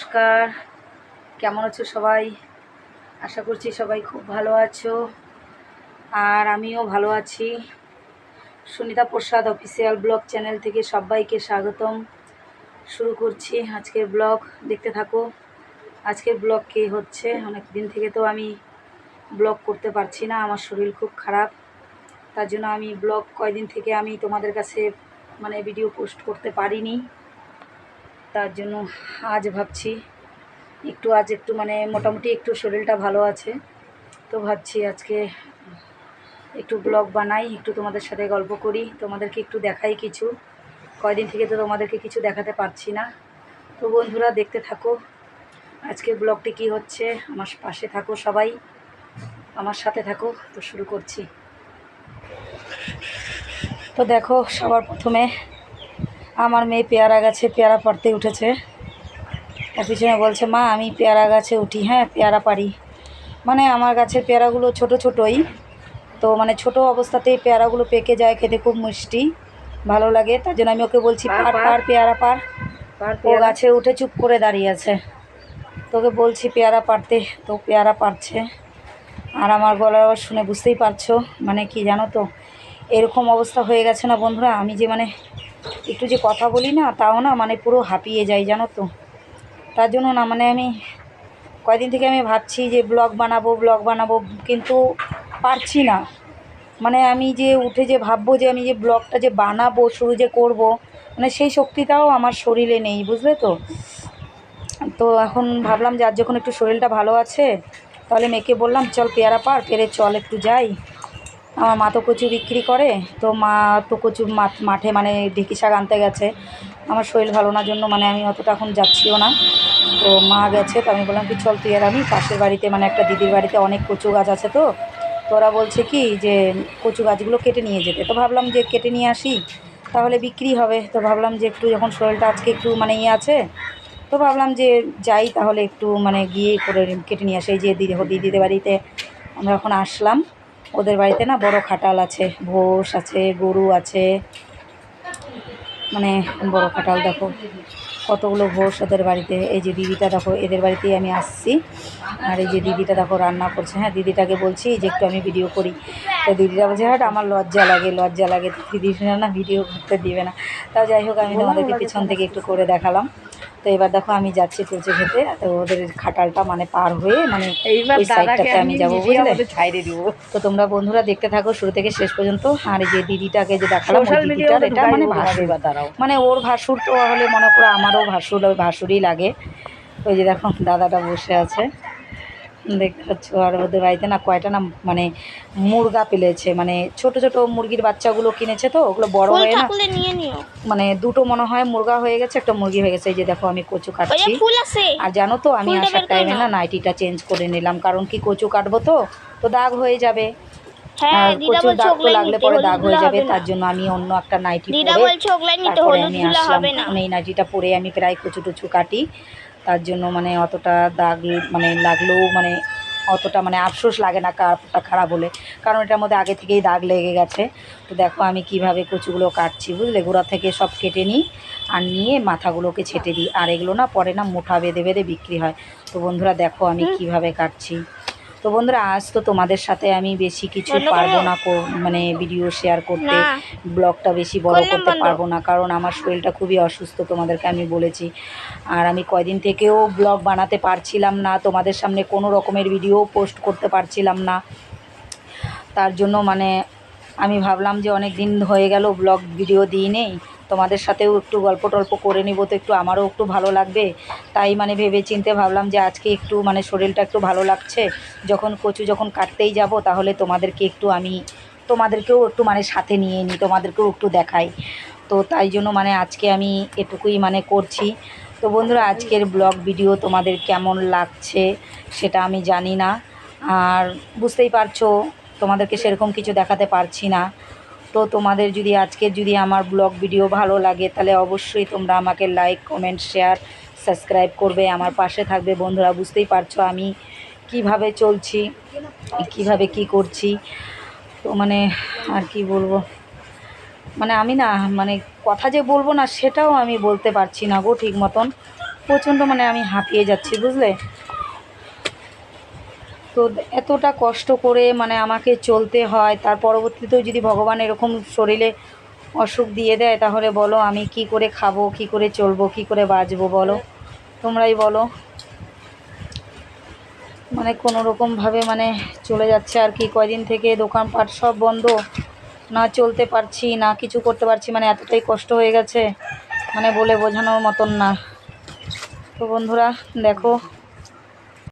নমস্কার, কেমন আছো সবাই? আশা করছি সবাই খুব ভালো আছো, আর আমিও ভালো আছি। সুনিতা প্রসাদ অফিসিয়াল ব্লগ চ্যানেল থেকে সবাইকে স্বাগতম। শুরু করছি আজকের ব্লগ, দেখতে থাকো। আজকের ব্লগ কী হচ্ছে, অনেক দিন থেকে তো আমি ব্লগ করতে পারছি না, আমার শরীর খুব খারাপ। তার জন্য আমি ব্লগ কয়দিন থেকে আমি তোমাদের কাছে ভিডিও পোস্ট করতে পারিনি। তার জন্য আজ ভাবছি আজ একটু মোটামুটি একটু শরীরটা ভালো আছে, তো ভাবছি আজকে একটু ব্লগ বানাই, একটু তোমাদের সাথে গল্প করি, তোমাদেরকে একটু দেখাই কিছু। কয়দিন থেকে তো তোমাদেরকে কিছু দেখাতে পারছি না। তো বন্ধুরা দেখতে থাকো আজকে ব্লগটি কি হচ্ছে, আমার পাশে থাকো, সবাই আমার সাথে থাকো। তো শুরু করছি। তো দেখো, সবার প্রথমে আমার মেয়ে পেয়ারা গাছে পেয়ারা পাড়তে উঠেছে। ওর পিছনে বলছে, মা আমি পেয়ারা গাছে উঠি। হ্যাঁ, পেয়ারা পারি। আমার গাছের পেয়ারাগুলো ছোট ছোটই, তো ছোট অবস্থাতেই পেয়ারাগুলো পেকে যায়, খেতে খুব মিষ্টি, ভালো লাগে। তার জন্য আমি ওকে বলছি, পার পেয়ারা পার। ও গাছে উঠে চুপ করে দাঁড়িয়ে আছে। তোকে বলছি পেয়ারা পারতে, তো পেয়ারা পারছে। আর আমার গলার আওয়াজ শুনে বুঝতেই পারছো কি জানো তো, এরকম অবস্থা হয়ে গেছে না বন্ধুরা, আমি যে একটু যে কথা বলি না, তাও না পুরো হাঁপিয়ে যাই জানো তো। তার জন্য না আমি কয়দিন থেকে আমি ভাবছি যে ব্লগ বানাবো, কিন্তু পারছি না। আমি যে উঠে যে ভাববো যে আমি যে ব্লগটা যে বানাবো, শুরু যে করব, সেই শক্তিটাও আমার শরীরে নেই, বুঝলে তো। তো এখন ভাবলাম যে আজ যখন একটু শরীরটা ভালো আছে, তাহলে মেয়েকে বললাম, চল পেয়ারা পার, পেরে চল একটু যাই। আমার মা তো কচু বিক্রি করে, তো মা তো কচু মাঠে ঢেঁকি শাক আনতে গেছে। আমার শরীর ভালো না জন্য আমি অতটা এখন যাচ্ছিও না। তো মা গেছে, তো আমি বললাম কি চল তুই আর আমি পাশের বাড়িতে একটা দিদির বাড়িতে অনেক কচু গাছ আছে। তো ওরা বলছে কি যে কচু গাছগুলো কেটে নিয়ে যেতে। তো ভাবলাম যে কেটে নিয়ে আসি, তাহলে বিক্রি হবে। তো ভাবলাম যে একটু যখন শরীরটা আজকে একটু ইয়ে আছে, তো ভাবলাম যে যাই তাহলে একটু গিয়ে করে কেটে নিয়ে আসি। এই যে দিদিদের বাড়িতে আমরা এখন আসলাম, ওদের বাড়িতে না বড় খাটাল আছে, ভোষ আছে, গরু আছে, বড় খাটাল। দেখো কতগুলো ভোষ ওদের বাড়িতে। এই যে দিদিটা দেখো, এদের বাড়িতেই আমি আসছি। আর এই যে দিদিটা দেখো রান্না করছে। হ্যাঁ, দিদিটাকে বলছি যে একটু আমি ভিডিও করি। তো দিদিটা বলছে, হ্যাঁ আমার লজ্জা লাগে। দিদিটা না ভিডিও করতে দিবে না। তাও যাই হোক, আমি তোমাদেরকে পেছন থেকে একটু করে দেখালাম। তো এবার দেখো আমি যাচ্ছি কচু খেতে। তো ওদের খাটালটা পার হয়ে ওই সাইডটাতে আমি যাবো, বুঝলে, ছাইড়ে দিব। তো তোমরা বন্ধুরা দেখতে থাকো শুরু থেকে শেষ পর্যন্ত। আর এই যে দিদিটাকে যে দেখালাম, ওই দিদিটার এটা ভাসুর, ওর ভাসুর। তো হলে মনে করো আমারও ভাসুর, ওই ভাসুরই লাগে। ওই যে দেখো দাদাটা বসে আছে, দেখতে পাচ্ছ। আর ওদের বাড়িতে না কয়টা না মুরগা পেলেছে, ছোট ছোট মুরগির বাচ্চাগুলো কিনেছে। তো ওগুলো বড় হয়ে না দুটো মনে হয় মুরগা হয়ে গেছে, একটা মুরগি হয়ে গেছে। এই যে দেখো আমি কচু কাটছি। আর জানো তো, আমি আসার টাইমে না নাইটিটা চেঞ্জ করে নিলাম, কারণ কি কচু কাটবো তো দাগ হয়ে যাবে। আর কচুর দাগ তো লাগলে পরে দাগ হয়ে যাবে। তার জন্য আমি অন্য একটা নাইটি পরে তারপরে আমি আসলাম। এই নাইটিটা পরে আমি প্রায় কচু টচু কাটি। তার জন্য অতটা দাগ লাগলেও অতটা আফসোস লাগে না কাপড়টা খারাপ হলে, কারণ এটার মধ্যে আগে থেকেই দাগ লেগে গেছে। তো দেখো আমি কিভাবে কচুগুলো কাটছি, বুঝলে, গোড়া থেকে সব কেটে নিই আর নিয়ে মাথাগুলোকে ছেটে দিই। আর এগুলো না পরে না মুঠা বেঁধে বেঁধে বিক্রি হয়। তো বন্ধুরা দেখো আমি কিভাবে কাটছি। তো বন্ধুরা আজ তো তোমাদের সাথে আমি বেশি কিছু পারবো না ভিডিও শেয়ার করতে, ব্লগটা বেশি বড় করতে পারবো না, কারণ আমার শরীরটা খুবই অসুস্থ, তোমাদেরকে আমি বলেছি। আর আমি কয়দিন থেকেও ব্লগ বানাতে পারছিলাম না, তোমাদের সামনে কোনো রকমের ভিডিও পোস্ট করতে পারছিলাম না। তার জন্য আমি ভাবলাম যে অনেক দিন হয়ে গেল ব্লগ ভিডিও দিই নেই, তোমাদের সাথেও একটু গল্প টল্প করে নিব, তো একটু আমারও একটু ভালো লাগবে। তাই ভেবে চিন্তে ভাবলাম যে আজকে একটু শরীরটা একটু ভালো লাগছে, যখন কচু যখন কাটতেই যাব, তাহলে তোমাদেরকেও একটু সাথে নিয়ে নিই, তোমাদেরকেও একটু দেখাই। তো তাই জন্য আজকে আমি এটুকুই করছি। তো বন্ধুরা আজকের ব্লগ ভিডিও তোমাদের কেমন লাগছে সেটা আমি জানি না, আর বুঝতেই পারছো তোমাদেরকে সেরকম কিছু দেখাতে পারছি না। তো তোমাদের যদি আমার ব্লগ ভিডিও ভালো লাগে, তাহলে অবশ্যই তোমরা আমাকে লাইক কমেন্ট শেয়ার সাবস্ক্রাইব করবে, আমার পাশে থাকবে। বন্ধুরা বুঝতেই পারছো আমি কিভাবে চলছি, কিভাবে কি করছি। তো আর কি বলবো, আমি না কথা যে বলবো না সেটাও আমি বলতে পারছি না গো ঠিক মতন। প্রচণ্ড মানে আমি হাঁপিয়ে যাচ্ছি, বুঝলে। তো এতটা কষ্ট করে মানে আমাকে চলতে হয়, তার পরবর্তীতেও যদি ভগবান এরকম শরীরে অসুখ দিয়ে দেয়, তাহলে বলো আমি কি করে খাবো, কি করে চলবো, কি করে বাঁচবো বলো, তোমরাই বলো। মানে কোনো রকমভাবে মানে চলে যাচ্ছে আর কি। কয়দিন থেকে দোকানপাট সব বন্ধ, না চলতে পারছি না কিছু করতে পারছি, মানে এতটাই কষ্ট হয়ে গেছে মানে বলে বোঝানোর মতন না। তো বন্ধুরা দেখো